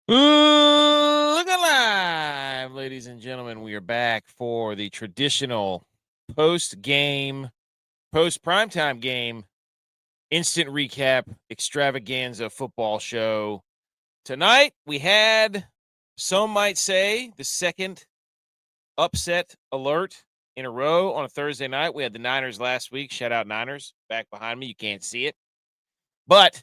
Look alive, ladies and gentlemen. We are back for the traditional post-game, post-primetime game, instant recap extravaganza football show. Tonight, we had, some might say, the second upset alert in a row on a Thursday night. We had the Niners last week. Shout out Niners. Back behind me. You can't see it. But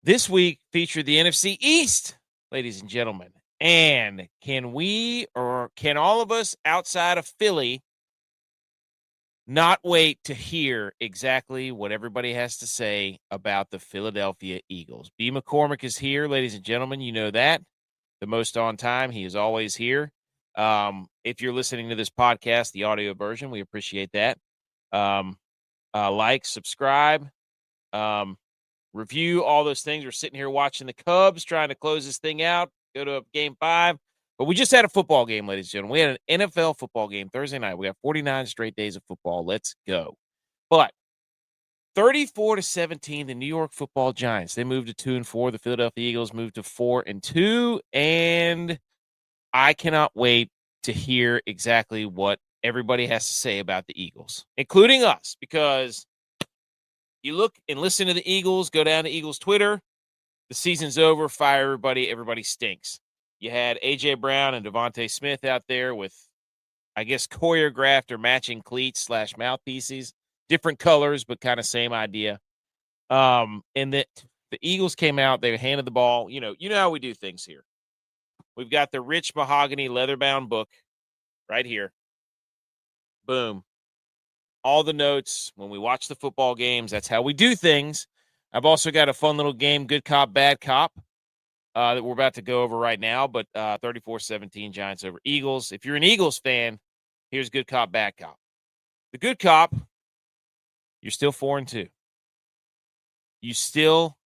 this week featured the NFC East, ladies and gentlemen. And can we, or can all of us outside of Philly, not wait to hear exactly what everybody has to say about the Philadelphia Eagles? B. McCormick is here, ladies and gentlemen. You know that. The most on time. He is always here. If you're listening to this podcast, the audio version, we appreciate that. Like, subscribe, review, all those things. We're sitting here watching the Cubs, trying to close this thing out, go to game 5. But we just had a football game, ladies and gentlemen. We had an NFL football game Thursday night. We got 49 straight days of football. Let's go. But 34-17, the New York Football Giants. They moved to 2-4. The Philadelphia Eagles moved to 4-2. And I cannot wait to hear exactly what everybody has to say about the Eagles, including us, because you look and listen to the Eagles, go down to Eagles Twitter. The season's over. Fire everybody. Everybody stinks. You had A.J. Brown and Devontae Smith out there with, I guess, choreographed or matching cleats / mouthpieces. Different colors, but kind of same idea. And that the Eagles came out. They handed the ball. You know how we do things here. We've got the rich mahogany leather-bound book right here. Boom. All the notes when we watch the football games. That's how we do things. I've also got a fun little game, Good Cop, Bad Cop, that we're about to go over right now. But 34-17 Giants over Eagles. If you're an Eagles fan, here's Good Cop, Bad Cop. The Good Cop, you're still 4-2. You still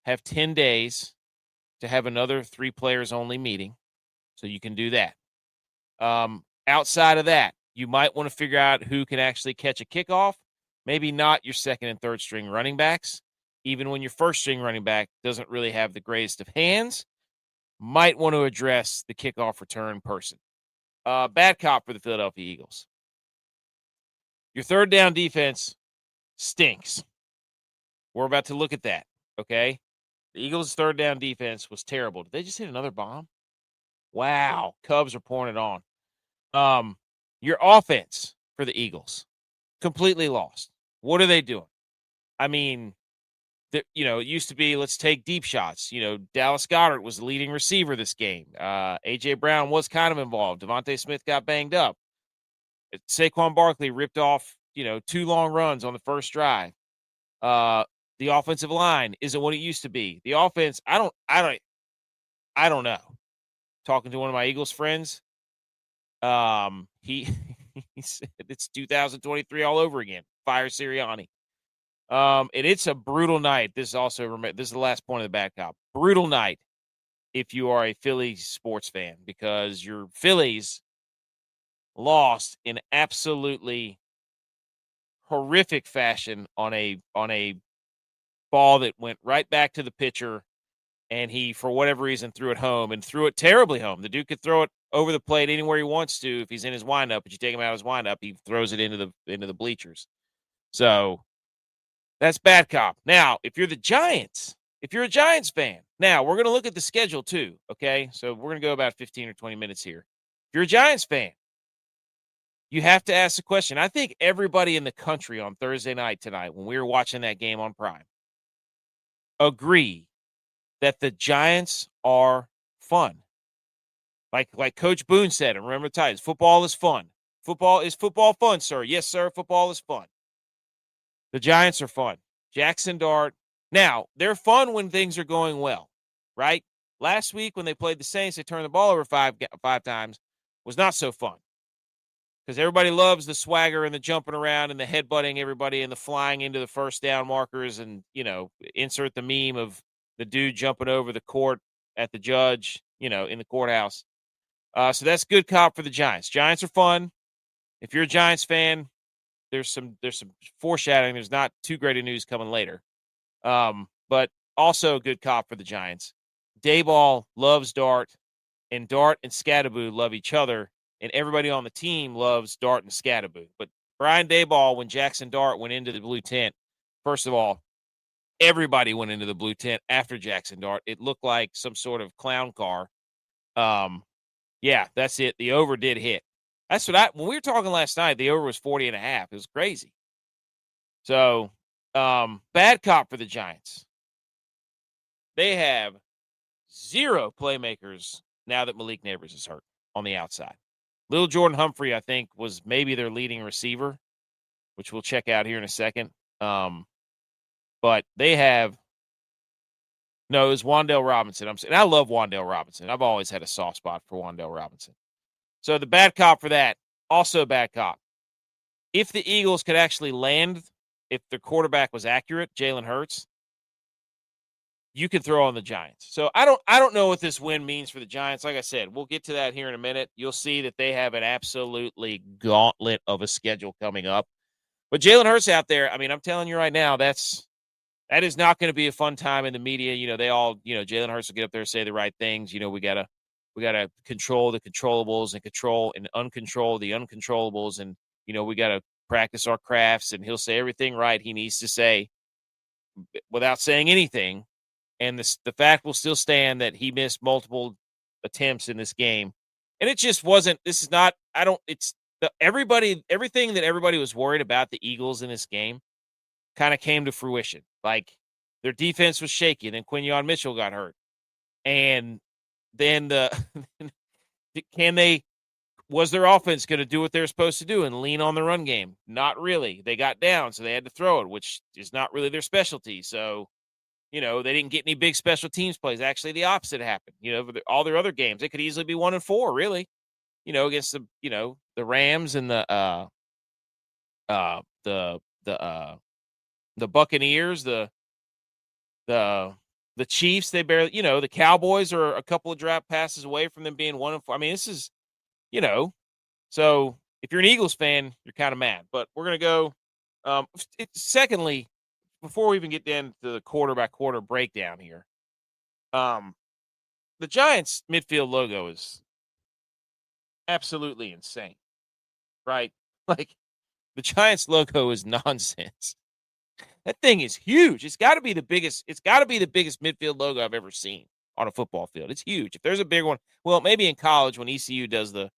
have 10 days to have another 3 players only meeting. So you can do that. Outside of that, you might want to figure out who can actually catch a kickoff. Maybe not your second and third string running backs. Even when your first string running back doesn't really have the greatest of hands, might want to address the kickoff return person. Bad cop for the Philadelphia Eagles. Your third down defense stinks. We're about to look at that, okay? The Eagles' third down defense was terrible. Did they just hit another bomb? Wow. Cubs are pouring it on. Your offense for the Eagles, completely lost. What are they doing? I mean, it used to be, let's take deep shots. Dallas Goedert was the leading receiver this game. A.J. Brown was kind of involved. Devontae Smith got banged up. Saquon Barkley ripped off, 2 long runs on the first drive. The offensive line isn't what it used to be. The offense, I don't know. Talking to one of my Eagles friends, he said it's 2023 all over again. Fire Sirianni. And it's a brutal night. This is the last point of the bad cop. Brutal night if you are a Phillies sports fan, because your Phillies lost in absolutely horrific fashion on a ball that went right back to the pitcher, and he, for whatever reason, threw it home and threw it terribly home. The dude could throw it over the plate anywhere he wants to if he's in his windup, but you take him out of his windup, he throws it into the bleachers. So that's bad cop. Now, if you're a Giants fan, now we're going to look at the schedule too, okay? So we're going to go about 15 or 20 minutes here. If you're a Giants fan, you have to ask the question. I think everybody in the country on Thursday night tonight, when we were watching that game on Prime, agree that the Giants are fun. Like Coach Boone said, and remember the Titans, football is fun. Is football fun, sir? Yes, sir, football is fun. The Giants are fun. Jackson Dart. Now, they're fun when things are going well, right? Last week when they played the Saints, they turned the ball over five times. Was not so fun, because everybody loves the swagger and the jumping around and the headbutting everybody and the flying into the first down markers, and, insert the meme of the dude jumping over the court at the judge, in the courthouse. So that's good cop for the Giants. Giants are fun. If you're a Giants fan, there's some foreshadowing. There's not too great of news coming later. But also a good cop for the Giants. Dayball loves Dart, and Dart and Skattebo love each other, and everybody on the team loves Dart and Skattebo. But Brian Dayball, when Jackson Dart went into the blue tent, first of all, everybody went into the blue tent after Jackson Dart. It looked like some sort of clown car. Yeah, that's it. The over did hit. That's what when we were talking last night, the over was 40.5. It was crazy. So, bad cop for the Giants. They have 0 playmakers now that Malik Neighbors is hurt on the outside. Little Jordan Humphrey, I think, was maybe their leading receiver, which we'll check out here in a second. But they have no, it was Wan'Dale Robinson. And I love Wan'Dale Robinson. I've always had a soft spot for Wan'Dale Robinson. So the bad cop for that, also a bad cop. If the Eagles could actually land, if their quarterback was accurate, Jalen Hurts, you could throw on the Giants. So I don't know what this win means for the Giants. Like I said, we'll get to that here in a minute. You'll see that they have an absolutely gauntlet of a schedule coming up. But Jalen Hurts out there, I mean, I'm telling you right now, that is not going to be a fun time in the media. You know, they all, Jalen Hurts will get up there and say the right things. You know, we gotta control the controllables and control and uncontrol the uncontrollables, and we gotta practice our crafts. And he'll say everything right he needs to say without saying anything. And the fact will still stand that he missed multiple attempts in this game, and it just wasn't. This is not. Everything that everybody was worried about the Eagles in this game kind of came to fruition. Like, their defense was shaky, and then Quinyon Mitchell got hurt. And then was their offense going to do what they were supposed to do and lean on the run game? Not really. They got down, so they had to throw it, which is not really their specialty. So, they didn't get any big special teams plays. Actually, the opposite happened. All their other games, they could easily be 1-4, really, against the Rams and the Buccaneers, the Chiefs. They barely, the Cowboys are a couple of draft passes away from them being 1-4. I mean, this is, so if you're an Eagles fan, you're kind of mad. But we're gonna go. Secondly, before we even get into the quarter by quarter breakdown here, the Giants midfield logo is absolutely insane, right? Like, the Giants logo is nonsense. That thing is huge. It's got to be the biggest. It's got to be the biggest midfield logo I've ever seen on a football field. It's huge. If there's a big one, well, maybe in college when ECU does the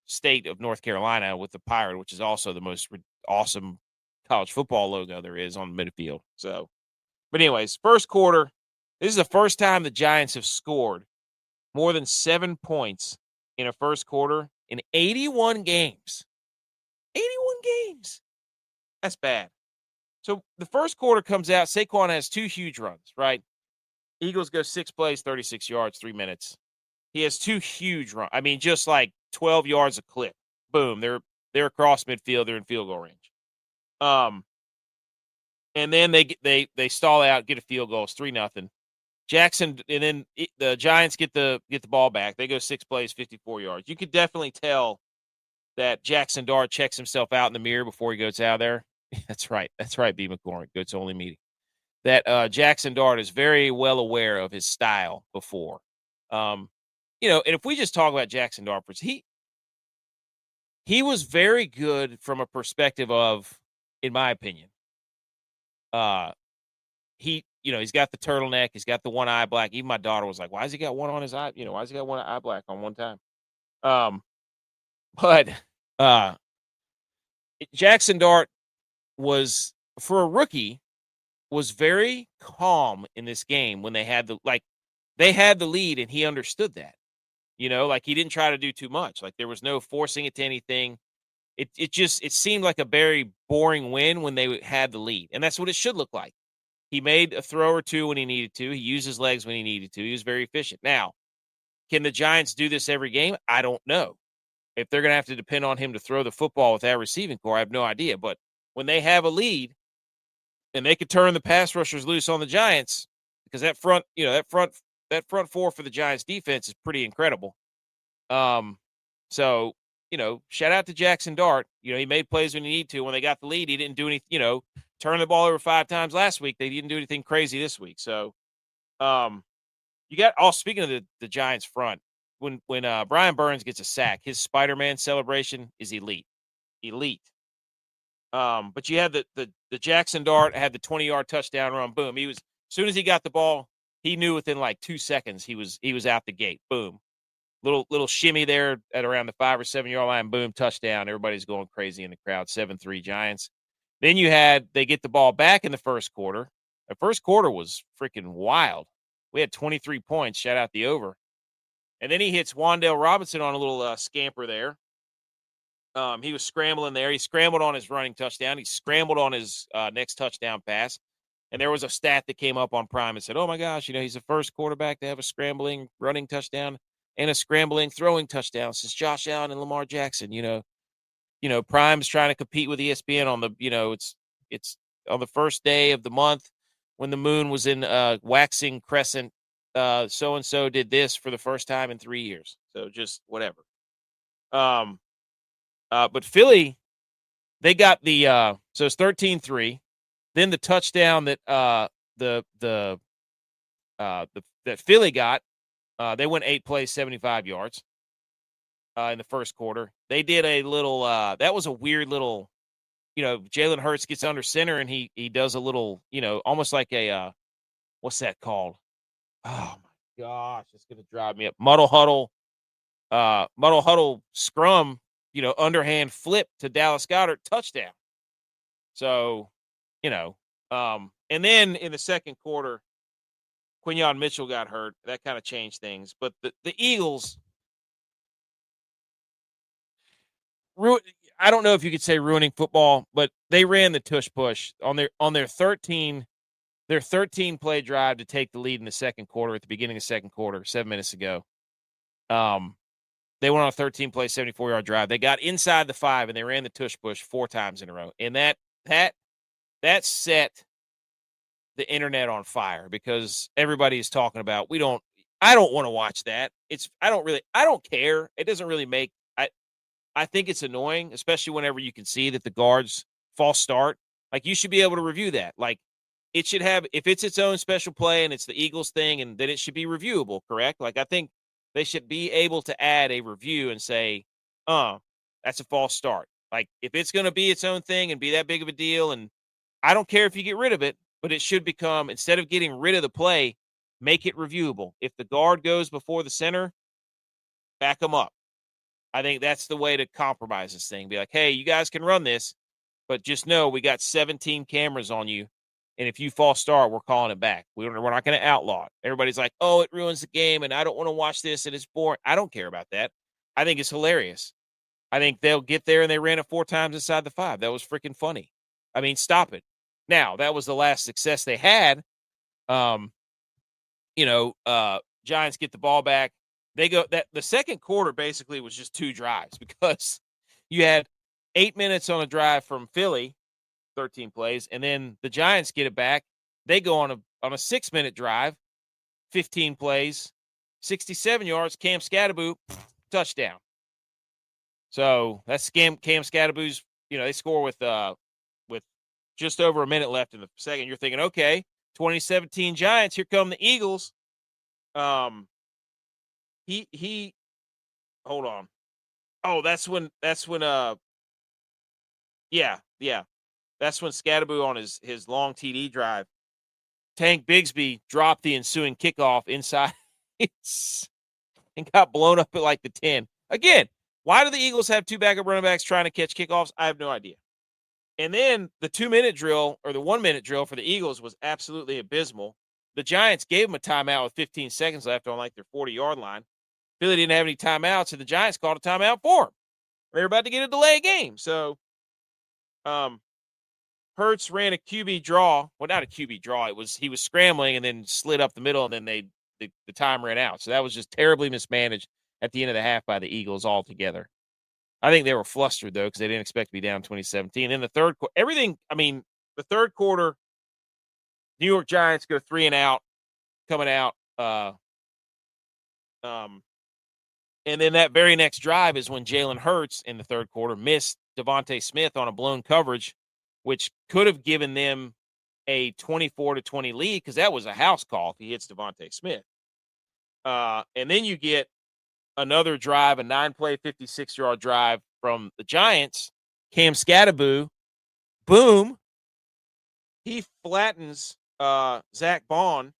state of North Carolina with the pirate, which is also the most awesome college football logo there is on the midfield. So, but anyways, first quarter. This is the first time the Giants have scored more than 7 points in a first quarter in 81 games. 81 games. That's bad. So the first quarter comes out. Saquon has 2 huge runs, right? Eagles go 6 plays, 36 yards, 3 minutes. He has 2 huge runs. I mean, just like 12 yards a clip. Boom. They're across midfield. They're in field goal range. And then they stall out, get a field goal. It's 3-0. Jackson, and then the Giants get the ball back. They go 6 plays, 54 yards. You could definitely tell that Jackson Dart checks himself out in the mirror before he goes out there. That's right. B. McCormick. Goats only meeting. That Jackson Dart is very well aware of his style before. And if we just talk about Jackson Dart, he was very good from a perspective of, in my opinion, he's got the turtleneck, he's got the one eye black. Even my daughter was like, "Why has he got one on his eye? Why has he got one eye black on one time?" But Jackson Dart was, for a rookie, was very calm in this game when they had the lead, and he understood that. Like, he didn't try to do too much. Like, there was no forcing it to anything. It seemed like a very boring win when they had the lead, and that's what it should look like. He made a throw or two when he needed to. He used his legs when he needed to. He was very efficient. Now, can the Giants do this every game? I don't know. If they're going to have to depend on him to throw the football with that receiving core, I have no idea. But when they have a lead and they could turn the pass rushers loose on the Giants, because that front four for the Giants defense is pretty incredible. So, shout out to Jackson Dart. He made plays when he needed to. When they got the lead, he didn't do anything, turn the ball over 5 times last week. They didn't do anything crazy this week. So, You got speaking of the Giants front, when Brian Burns gets a sack, his Spider-Man celebration is elite. Elite. But you had the Jackson Dart had the 20-yard touchdown run. Boom. As soon as he got the ball, he knew within like 2 seconds he was out the gate. Boom. Little shimmy there at around the 5 or 7 yard line. Boom, touchdown. Everybody's going crazy in the crowd. 7-3 Giants. Then they get the ball back in the first quarter. The first quarter was freaking wild. We had 23 points. Shout out the over. And then he hits Wan'Dale Robinson on a little scamper there. He was scrambling there. He scrambled on his running touchdown. He scrambled on his next touchdown pass. And there was a stat that came up on Prime and said, oh, my gosh, he's the first quarterback to have a scrambling running touchdown and a scrambling throwing touchdown since Josh Allen and Lamar Jackson. Prime's trying to compete with ESPN on the, it's on the first day of the month when the moon was in waxing crescent. So-and-so did this for the first time in 3 years. So just whatever. But Philly, they got so it's 13-3. Then the touchdown that that Philly got, they went 8 plays, 75 yards in the first quarter. They did a little that was a weird little, Jalen Hurts gets under center and he does a little, almost like a what's that called? Oh my gosh, it's gonna drive me up. Muddle huddle scrum, underhand flip to Dallas Goedert, touchdown. So, and then in the second quarter, Quinyon Mitchell got hurt. That kind of changed things. But the Eagles, I don't know if you could say ruining football, but they ran the tush push on their 13 play drive to take the lead in the second quarter at the beginning of the second quarter, 7 minutes ago. They went on a 13 play, 74 yard drive. They got inside the 5 and they ran the tush push 4 times in a row. And that set the internet on fire because everybody is talking about, I don't want to watch that. I don't care. It doesn't really make, I think it's annoying, especially whenever you can see that the guards false start. Like, you should be able to review that. Like, it should have, if it's its own special play and it's the Eagles thing, and then it should be reviewable, correct? Like, I think they should be able to add a review and say, that's a false start. Like, if it's going to be its own thing and be that big of a deal, and I don't care if you get rid of it, but it should become, instead of getting rid of the play, make it reviewable. If the guard goes before the center, back them up. I think that's the way to compromise this thing. Be like, hey, you guys can run this, but just know we got 17 cameras on you, and if you false start, we're calling it back. We're not going to outlaw it. Everybody's like, oh, it ruins the game, and I don't want to watch this, and it's boring. I don't care about that. I think it's hilarious. I think they'll get there, and they ran it 4 times inside the 5. That was freaking funny. I mean, stop it. Now, that was the last success they had. Giants get the ball back. They go that the second quarter basically was just 2 drives because you had 8 minutes on a drive from Philly, 13 plays, and then the Giants get it back. They go on a 6-minute drive, 15 plays, 67 yards. Cam Skattebo, touchdown. So that's Cam Skattebo's. They score with just over a minute left in the second. You're thinking, okay, 2017 Giants. Here come the Eagles. He hold on. Oh, that's when That's when Skattebo on his long TD drive. Tank Bigsby dropped the ensuing kickoff inside and got blown up at like the 10. Again, why do the Eagles have 2 backup running backs trying to catch kickoffs? I have no idea. And then the 2-minute drill or the 1-minute drill for the Eagles was absolutely abysmal. The Giants gave them a timeout with 15 seconds left on like their 40-yard line. Philly didn't have any timeouts, and the Giants called a timeout for them. They were about to get a delay game. So Hurts ran a QB draw. Well, not a QB draw. He was scrambling and then slid up the middle, and then the time ran out. So that was just terribly mismanaged at the end of the half by the Eagles altogether. I think they were flustered, though, because they didn't expect to be down 2017. In the third quarter, the third quarter, New York Giants go 3 and out, coming out. And then that very next drive is when Jalen Hurts in the third quarter missed Devontae Smith on a blown coverage, which could have given them a 24-20 lead because that was a house call if he hits Devontae Smith. And then you get another drive, a 9-play, 56-yard drive from the Giants. Cam Skattebo, boom, he flattens Zach Bond.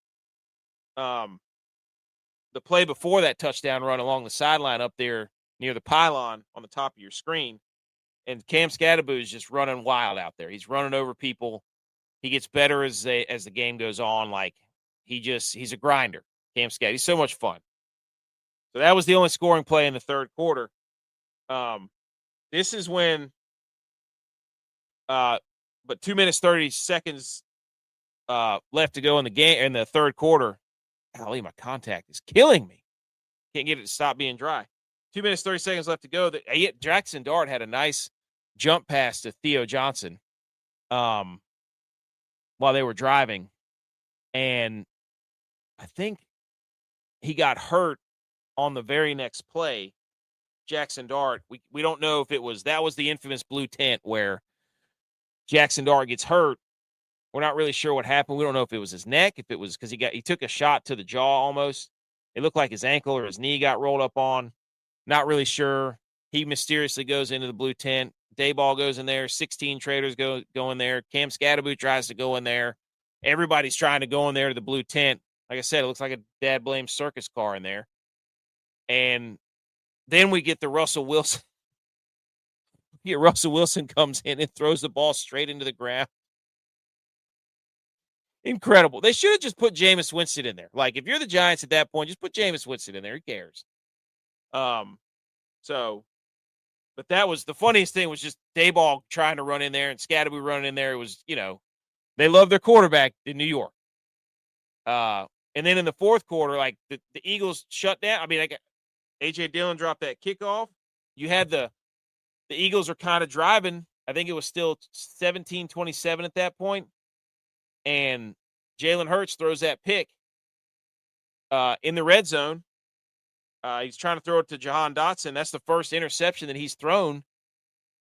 The play before that touchdown run along the sideline up there near the pylon on the top of your screen. And Cam Skattebo is just running wild out there. He's running over people. He gets better as the game goes on. Like he's a grinder. Cam Skattebo. He's so much fun. So that was the only scoring play in the third quarter. This is when, but 2 minutes 30 seconds left to go in the game in the third quarter. Golly, my contact is killing me. Can't get it to stop being dry. 2 minutes 30 seconds left to go. Jackson Dart had a nice jump pass to Theo Johnson while they were driving, and I think he got hurt on the very next play. Jackson Dart, we don't know if that was the infamous blue tent where Jackson Dart gets hurt. We're not really sure what happened. We don't know if it was his neck, if it was because he took a shot to the jaw almost. It looked like his ankle or his knee got rolled up on. Not really sure. He mysteriously goes into the blue tent. Dayball goes in there. 16 traders go in there. Cam Skattebo tries to go in there. Everybody's trying to go in there to the blue tent. Like I said, it looks like a dad blame circus car in there. And then we get the Russell Wilson. Russell Wilson comes in and throws the ball straight into the ground. Incredible. They should have just put Jameis Winston in there. Like, if you're the Giants at that point, just put Jameis Winston in there. Who cares? But that was the funniest thing was just Dayball trying to run in there and Skattebo running in there. It was, they love their quarterback in New York. And then in the fourth quarter, like the Eagles shut down. I mean, A.J. Dillon dropped that kickoff. You had the Eagles are kind of driving. I think it was still 17-27 at that point. And Jalen Hurts throws that pick in the red zone. He's trying to throw it to Jahan Dotson. That's the first interception that he's thrown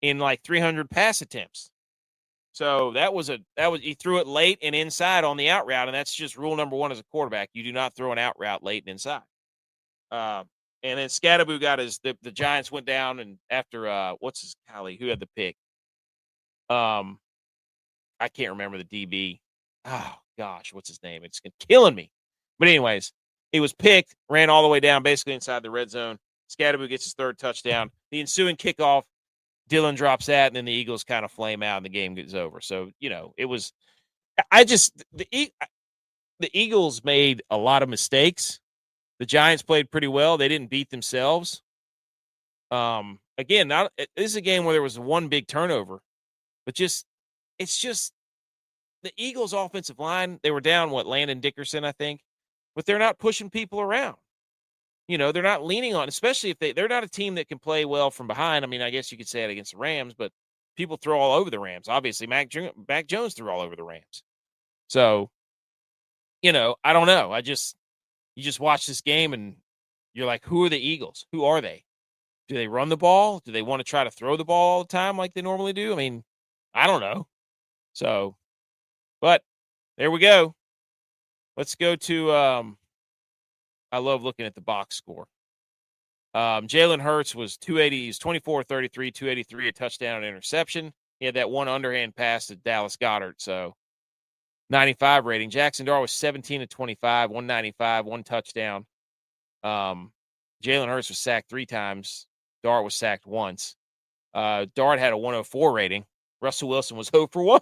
in like 300 pass attempts. So he threw it late and inside on the out route, and that's just rule number one as a quarterback. You do not throw an out route late and inside. And then Skattebo got the Giants went down, and after who had the pick? I can't remember the DB. Oh, gosh, what's his name? It's killing me. But anyways, he was picked, ran all the way down, basically inside the red zone. Skattebo gets his third touchdown. The ensuing kickoff, Dillon drops that, and then the Eagles kind of flame out, and the game gets over. So, it was – the Eagles made a lot of mistakes. The Giants played pretty well. They didn't beat themselves. Again, this is a game where there was one big turnover, but it's just the Eagles' offensive line, they were down, Landon Dickerson, I think, but they're not pushing people around. They're not leaning on, especially if they're not a team that can play well from behind. I mean, I guess you could say it against the Rams, but people throw all over the Rams. Obviously, Mac Jones threw all over the Rams. So, I don't know. You just watch this game and you're like, who are the Eagles? Who are they? Do they run the ball? Do they want to try to throw the ball all the time like they normally do? I mean, I don't know. So, but there we go. Let's go to I love looking at the box score. Jalen Hurts was 280. He's 24-33, 283, a touchdown and interception. He had that one underhand pass to Dallas Goedert, so 95 rating. Jackson Dart was 17-25, 195, one touchdown. Jalen Hurts was sacked 3 times. Dart was sacked once. Dart had a 104 rating. Russell Wilson was 0 for 1.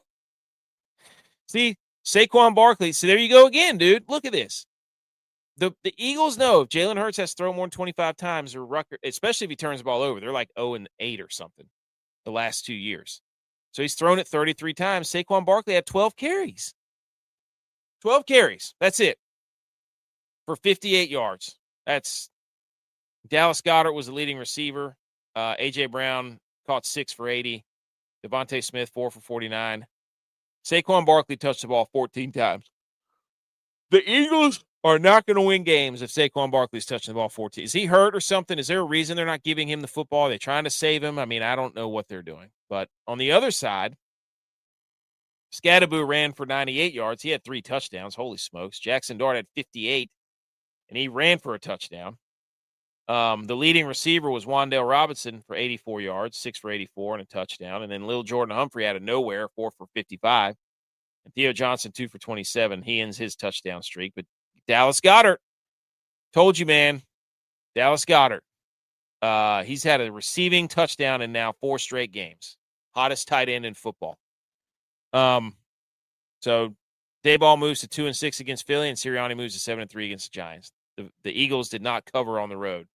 See, Saquon Barkley. See, there you go again, dude. Look at this. The Eagles know if Jalen Hurts has thrown more than 25 times, or record, especially if he turns the ball over, they're like 0-8 or something the last 2 years. So he's thrown it 33 times. Saquon Barkley had 12 carries. 12 carries. That's it. For 58 yards. That's Dallas Goedert was the leading receiver. A.J. Brown caught 6 for 80. Devontae Smith, 4 for 49. Saquon Barkley touched the ball 14 times. The Eagles are not going to win games if Saquon Barkley's touching the ball 14. Is he hurt or something? Is there a reason they're not giving him the football? Are they trying to save him? I mean, I don't know what they're doing. But on the other side, Skattebo ran for 98 yards. He had 3 touchdowns. Holy smokes. Jackson Dart had 58, and he ran for a touchdown. The leading receiver was Wan'Dale Robinson for 84 yards, 6 for 84 and a touchdown. And then Lil Jordan Humphrey out of nowhere, 4 for 55. And Theo Johnson, 2 for 27. He ends his touchdown streak. But Dallas Goedert, told you, man. Dallas Goedert. He's had a receiving touchdown in now 4 straight games. Hottest tight end in football. So Dayball moves to 2-6 against Philly, and Sirianni moves to 7-3 against the Giants. The Eagles did not cover on the road.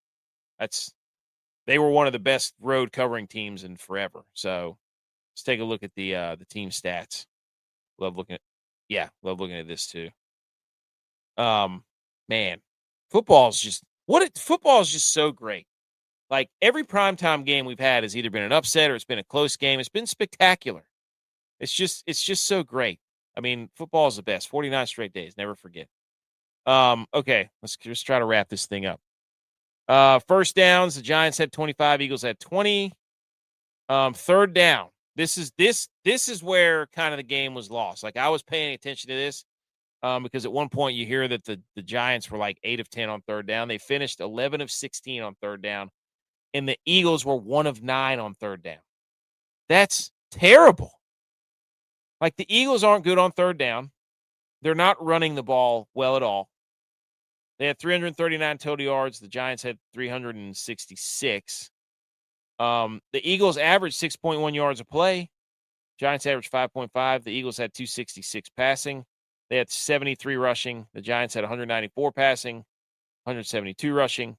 They were one of the best road covering teams in forever. So let's take a look at the team stats. Love looking at this too. Man, football is just so great. Like every primetime game we've had has either been an upset or it's been a close game. It's been spectacular. It's just so great. I mean, football is the best. 49 straight days. Never forget. Okay, let's just try to wrap this thing up. First downs, the Giants had 25, Eagles had 20. Third down. This is where kind of the game was lost. Like I was paying attention to this because at one point you hear that the Giants were like 8 of 10 on third down. They finished 11 of 16 on third down, and the Eagles were 1 of 9 on third down. That's terrible. Like the Eagles aren't good on third down. They're not running the ball well at all. They had 339 total yards. The Giants had 366. The Eagles averaged 6.1 yards a play. Giants averaged 5.5. The Eagles had 266 passing. They had 73 rushing. The Giants had 194 passing, 172 rushing.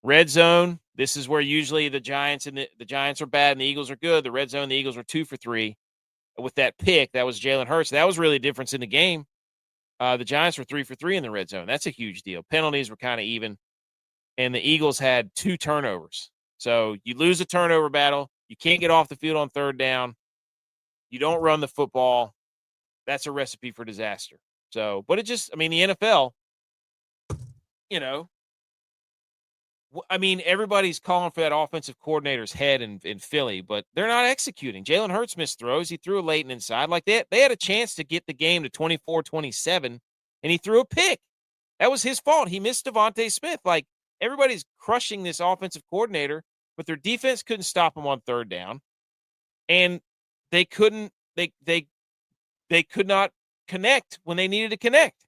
Red zone. This is where usually the Giants are bad and the Eagles are good. The red zone, the Eagles were 2 for 3. With that pick, that was Jalen Hurts. That was really a difference in the game. The Giants were 3 for 3 in the red zone. That's a huge deal. Penalties were kind of even. And the Eagles had 2 turnovers. So you lose a turnover battle. You can't get off the field on third down. You don't run the football. That's a recipe for disaster. So, but the NFL, everybody's calling for that offensive coordinator's head in Philly, but they're not executing. Jalen Hurts missed throws. He threw a late and inside. Like they had a chance to get the game to 24-27, and he threw a pick. That was his fault. He missed Devontae Smith. Like everybody's crushing this offensive coordinator, but their defense couldn't stop him on third down, and they couldn't. They could not connect when they needed to connect.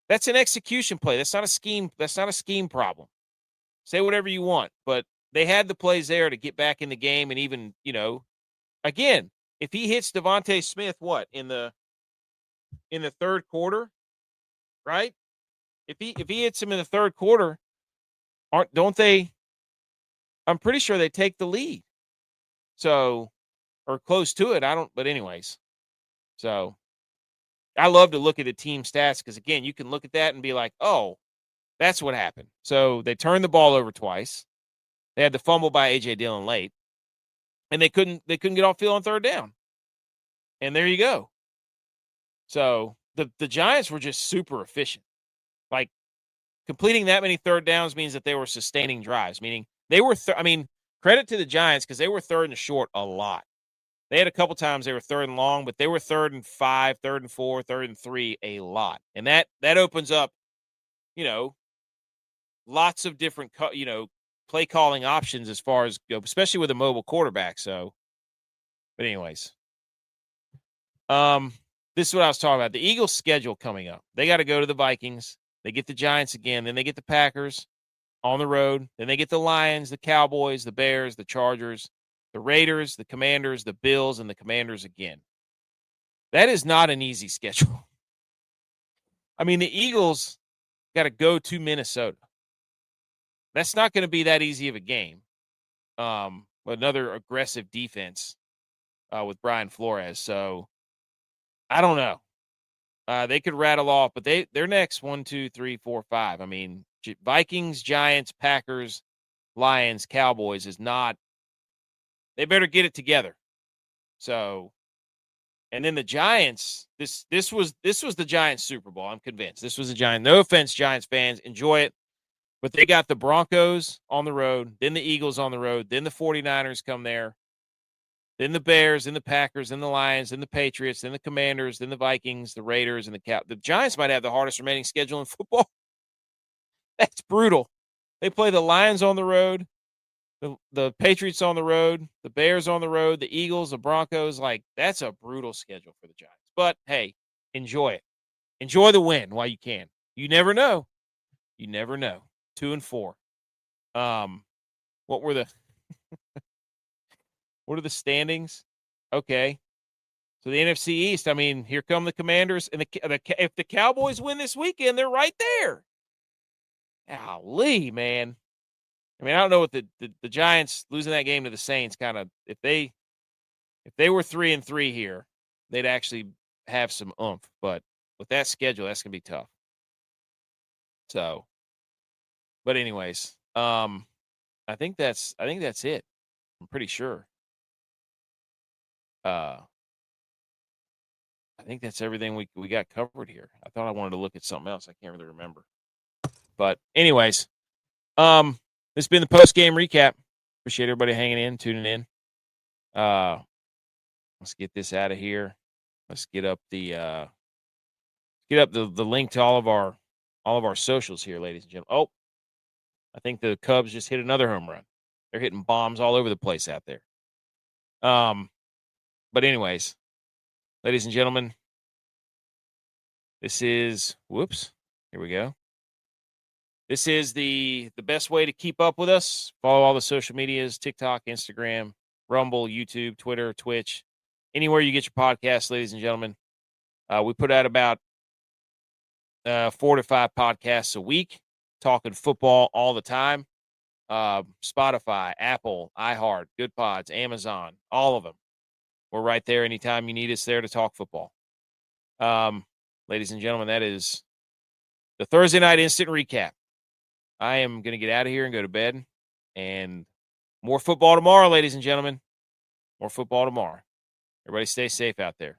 That's an execution play. That's not a scheme. That's not a scheme problem. Say whatever you want, but they had the plays there to get back in the game. And even, again, if he hits Devontae Smith, in the third quarter, right? If he hits him in the third quarter, don't they? I'm pretty sure they take the lead. So, or close to it. But anyways. So I love to look at the team stats because again, you can look at that and be like, oh, that's what happened. So they turned the ball over twice. They had the fumble by A.J. Dillon late, and they couldn't get off field on third down. And there you go. So the Giants were just super efficient. Like completing that many third downs means that they were sustaining drives, meaning they were credit to the Giants because they were third and short a lot. They had a couple times they were third and long, but they were 3rd and 5, 3rd and 4, 3rd and 3 a lot. And that opens up, lots of different, play calling options as far as, especially with a mobile quarterback. So, but anyways, this is what I was talking about. The Eagles' schedule coming up. They got to go to the Vikings. They get the Giants again. Then they get the Packers on the road. Then they get the Lions, the Cowboys, the Bears, the Chargers, the Raiders, the Commanders, the Bills, and the Commanders again. That is not an easy schedule. The Eagles got to go to Minnesota. That's not going to be that easy of a game. Another aggressive defense with Brian Flores. So I don't know. They could rattle off, but their next 1, 2, 3, 4, 5. Vikings, Giants, Packers, Lions, Cowboys is not. They better get it together. So, and then the Giants. This was the Giants Super Bowl. I'm convinced this was a Giant. No offense, Giants fans, enjoy it. But they got the Broncos on the road, then the Eagles on the road, then the 49ers come there. then the Bears, then the Packers, then the Lions, then the Patriots, then the Commanders, then the Vikings, the Raiders, and the Giants might have the hardest remaining schedule in football. That's brutal. They play the Lions on the road, the Patriots on the road, the Bears on the road, the Eagles, the Broncos. Like, that's a brutal schedule for the Giants. But, hey, enjoy it. Enjoy the win while you can. You never know. You never know. 2-4. What are the standings? Okay. So the NFC East, I mean, here come the Commanders. And if the Cowboys win this weekend, they're right there. Golly, man. I mean, I don't know what the Giants losing that game to the Saints kind of, if they were 3-3 here, they'd actually have some oomph. But with that schedule, that's gonna be tough. So, but anyways, I think that's it. I'm pretty sure. I think that's everything we got covered here. I thought I wanted to look at something else. I can't really remember. But anyways, this has been the post game recap. Appreciate everybody hanging in, tuning in. Let's get this out of here. Let's get up the link to all of our socials here, ladies and gentlemen. Oh, I think the Cubs just hit another home run. They're hitting bombs all over the place out there. But anyways, ladies and gentlemen, this is here we go. This is the best way to keep up with us. Follow all the social medias, TikTok, Instagram, Rumble, YouTube, Twitter, Twitch, anywhere you get your podcasts, ladies and gentlemen. We put out about 4 to 5 podcasts a week, talking football all the time. Spotify, Apple, iHeart, Good Pods, Amazon, all of them. We're right there anytime you need us there to talk football. Ladies and gentlemen, that is the Thursday night instant recap. I am going to get out of here and go to bed. And more football tomorrow, ladies and gentlemen. More football tomorrow. Everybody stay safe out there.